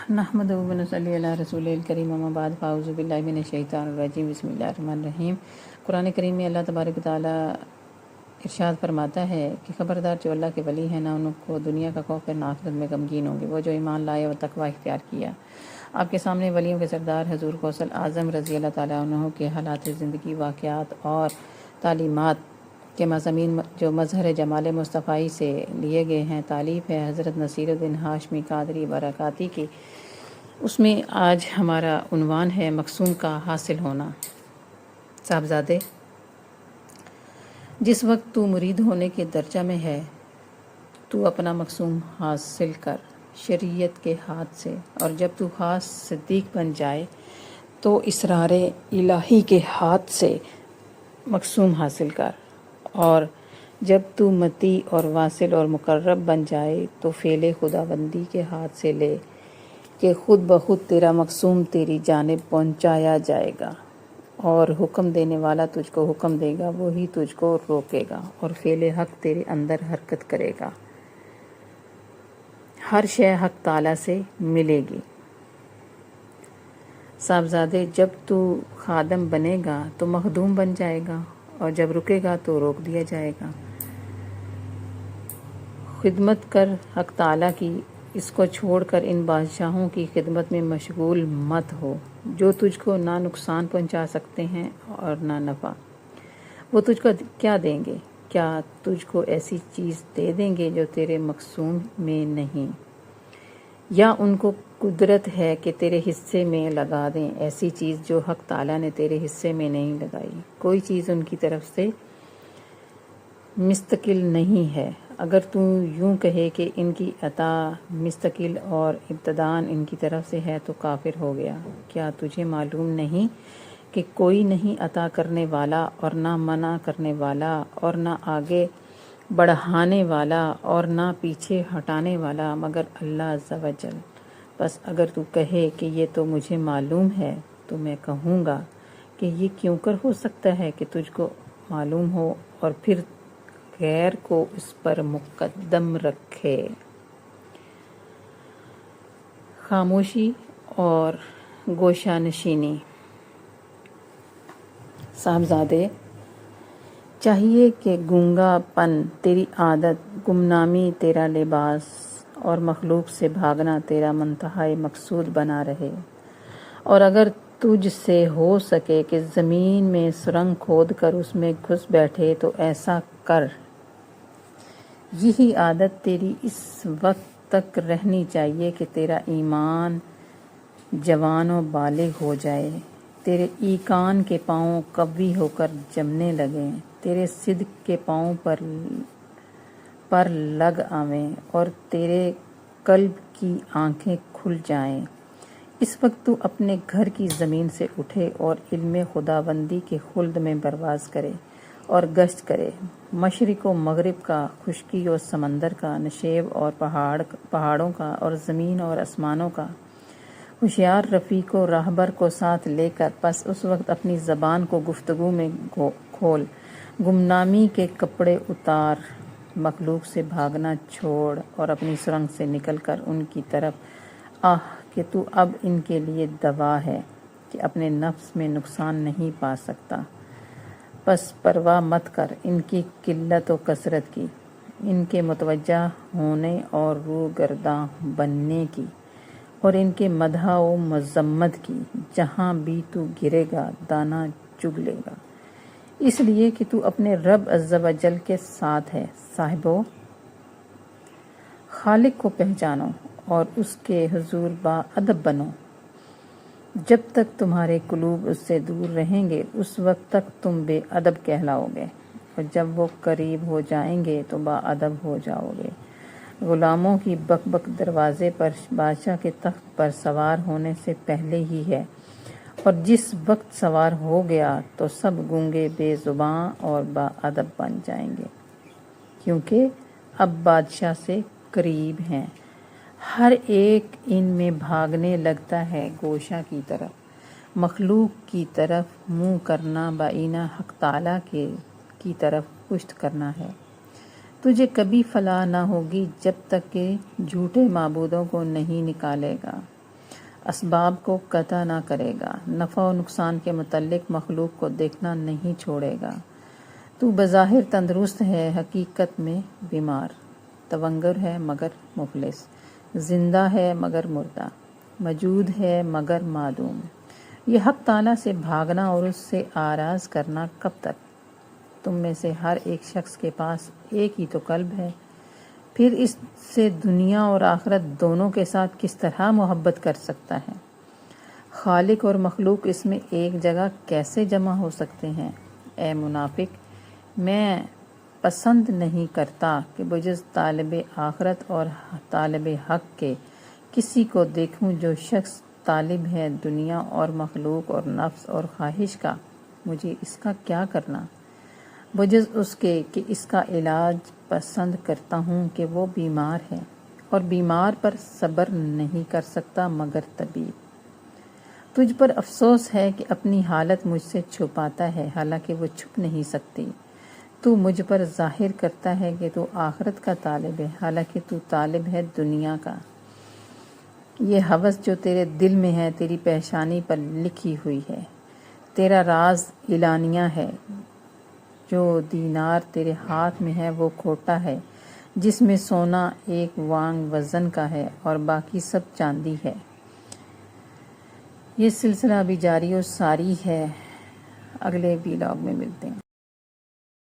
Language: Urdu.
نحمدہ و نصلی علی رسول الکریم، اما بعد، فاعوذ باللہ من الشیطان الرجیم، بسم اللہ الرحمن الرحیم۔ قرآن کریم میں اللہ تبارک و تعالیٰ ارشاد فرماتا ہے کہ خبردار جو اللہ کے ولی ہیں نہ ان کو دنیا کا خوف ہے نہ آخرت میں غمگین ہوں گے، وہ جو ایمان لائے اور تقوی اختیار کیا۔ آپ کے سامنے ولیوں کے سردار حضور غوث اعظم رضی اللہ تعالیٰ عنہ کے حالات زندگی، واقعات اور تعلیمات کے مضامین جو مظہر جمال مصطفی سے لیے گئے ہیں، تالیف ہے حضرت نصیر الدین ہاشمی قادری برکاتی کی۔ اس میں آج ہمارا عنوان ہے مقصوم کا حاصل ہونا۔ صاحبزادے، جس وقت تو مرید ہونے کے درجہ میں ہے، تو اپنا مقصوم حاصل کر شریعت کے ہاتھ سے، اور جب تو خاص صدیق بن جائے تو اسرار الہی کے ہاتھ سے مقصوم حاصل کر، اور جب تو متی اور واصل اور مقرب بن جائے تو فعل خداوندی کے ہاتھ سے لے کہ خود بخود تیرا مقصوم تیری جانب پہنچایا جائے گا، اور حکم دینے والا تجھ کو حکم دے گا، وہی تجھ کو روکے گا، اور فعل حق تیرے اندر حرکت کرے گا۔ ہر شے حق تعالیٰ سے ملے گی۔ صاحبزادے، جب تو خادم بنے گا تو مخدوم بن جائے گا، اور جب رکے گا تو روک دیا جائے گا۔ خدمت کر حق تعالیٰ کی، اس کو چھوڑ کر ان بادشاہوں کی خدمت میں مشغول مت ہو جو تجھ کو نہ نقصان پہنچا سکتے ہیں اور نہ نفع۔ وہ تجھ کو کیا دیں گے؟ کیا تجھ کو ایسی چیز دے دیں گے جو تیرے مقصوم میں نہیں، یا ان کو قدرت ہے کہ تیرے حصے میں لگا دیں ایسی چیز جو حق تعالیٰ نے تیرے حصے میں نہیں لگائی؟ کوئی چیز ان کی طرف سے مستقل نہیں ہے۔ اگر تو یوں کہے کہ ان کی عطا مستقل اور ابتداً ان کی طرف سے ہے تو کافر ہو گیا۔ کیا تجھے معلوم نہیں کہ کوئی نہیں عطا کرنے والا اور نہ منع کرنے والا اور نہ آگے بڑھانے والا اور نہ پیچھے ہٹانے والا مگر اللہ عز و جل؟ بس اگر تو کہے کہ یہ تو مجھے معلوم ہے تو میں کہوں گا کہ یہ کیوں کر ہو سکتا ہے کہ تجھ کو معلوم ہو اور پھر غیر کو اس پر مقدم رکھے۔ خاموشی اور گوشہ نشینی۔ صاحبزادے، چاہیے کہ گونگا پن تیری عادت، گمنامی تیرا لباس، اور مخلوق سے بھاگنا تیرا منتہائی مقصود بنا رہے، اور اگر تجھ سے ہو سکے کہ زمین میں سرنگ کھود کر اس میں گھس بیٹھے تو ایسا کر۔ یہی عادت تیری اس وقت تک رہنی چاہیے کہ تیرا ایمان جوان و بالغ ہو جائے، تیرے ایقان کے پاؤں قوی ہو کر جمنے لگیں، تیرے صدق کے پاؤں پر لگ آویں، اور تیرے قلب کی آنکھیں کھل جائیں۔ اس وقت تو اپنے گھر کی زمین سے اٹھے اور علم خداوندی کے خلد میں پرواز کرے اور گشت کرے، مشرق و مغرب کا، خشکی اور سمندر کا، نشیب اور پہاڑوں کا، اور زمین اور آسمانوں کا، ہوشیار رفیق و راہبر کو ساتھ لے کر۔ پس اس وقت اپنی زبان کو گفتگو میں کھول، گمنامی کے کپڑے اتار، مخلوق سے بھاگنا چھوڑ، اور اپنی سرنگ سے نکل کر ان کی طرف آہ کہ تو اب ان کے لیے دوا ہے کہ اپنے نفس میں نقصان نہیں پا سکتا۔ پس پرواہ مت کر ان کی قلت و کثرت کی، ان کے متوجہ ہونے اور رو گرداں بننے کی، اور ان کے مدح و مذمت کی۔ جہاں بھی تو گرے گا دانہ چگ لے گا، اس لیے کہ تو اپنے رب عز و جل کے ساتھ ہے۔ صاحبو، خالق کو پہچانو اور اس کے حضور با ادب بنو۔ جب تک تمہارے قلوب اس سے دور رہیں گے اس وقت تک تم بے ادب کہلاؤ گے، اور جب وہ قریب ہو جائیں گے تو با ادب ہو جاؤ گے۔ غلاموں کی بک بک دروازے پر بادشاہ کے تخت پر سوار ہونے سے پہلے ہی ہے، اور جس وقت سوار ہو گیا تو سب گونگے، بے زباں اور با ادب بن جائیں گے، کیونکہ اب بادشاہ سے قریب ہیں۔ ہر ایک ان میں بھاگنے لگتا ہے گوشہ کی طرف، مخلوق کی طرف منہ کرنا بائینہ حق تعالیٰ کی طرف پشت کرنا ہے۔ تجھے کبھی فلاح نہ ہوگی جب تک کہ جھوٹے معبودوں کو نہیں نکالے گا۔ اسباب کو قطع نہ کرے گا، نفع و نقصان کے متعلق مخلوق کو دیکھنا نہیں چھوڑے گا۔ تو بظاہر تندرست ہے، حقیقت میں بیمار، تونگر ہے مگر مفلس، زندہ ہے مگر مردہ، موجود ہے مگر معدوم۔ یہ حق تعالیٰ سے بھاگنا اور اس سے آراز کرنا کب تک؟ تم میں سے ہر ایک شخص کے پاس ایک ہی تو قلب ہے، پھر اس سے دنیا اور آخرت دونوں کے ساتھ کس طرح محبت کر سکتا ہے؟ خالق اور مخلوق اس میں ایک جگہ کیسے جمع ہو سکتے ہیں؟ اے منافق، میں پسند نہیں کرتا کہ بجز طالب آخرت اور طالب حق کے کسی کو دیکھوں جو شخص طالب ہے دنیا اور مخلوق اور نفس اور خواہش کا۔ مجھے اس کا کیا کرنا، بجز اس کے کہ اس کا علاج پسند کرتا ہوں کہ وہ بیمار ہے اور بیمار پر صبر نہیں کر سکتا مگر طبیب۔ تجھ پر افسوس ہے کہ اپنی حالت مجھ سے چھپاتا ہے، حالانکہ وہ چھپ نہیں سکتی۔ تو مجھ پر ظاہر کرتا ہے کہ تو آخرت کا طالب ہے، حالانکہ تو طالب ہے دنیا کا۔ یہ ہوس جو تیرے دل میں ہے تیری پیشانی پر لکھی ہوئی ہے، تیرا راز اعلانیہ ہے۔ جو دینار تیرے ہاتھ میں ہے وہ کھوٹا ہے، جس میں سونا 1 وانگ وزن کا ہے اور باقی سب چاندی ہے۔ یہ سلسلہ ابھی جاری و ساری ہے، اگلے ویلاگ میں ملتے ہیں۔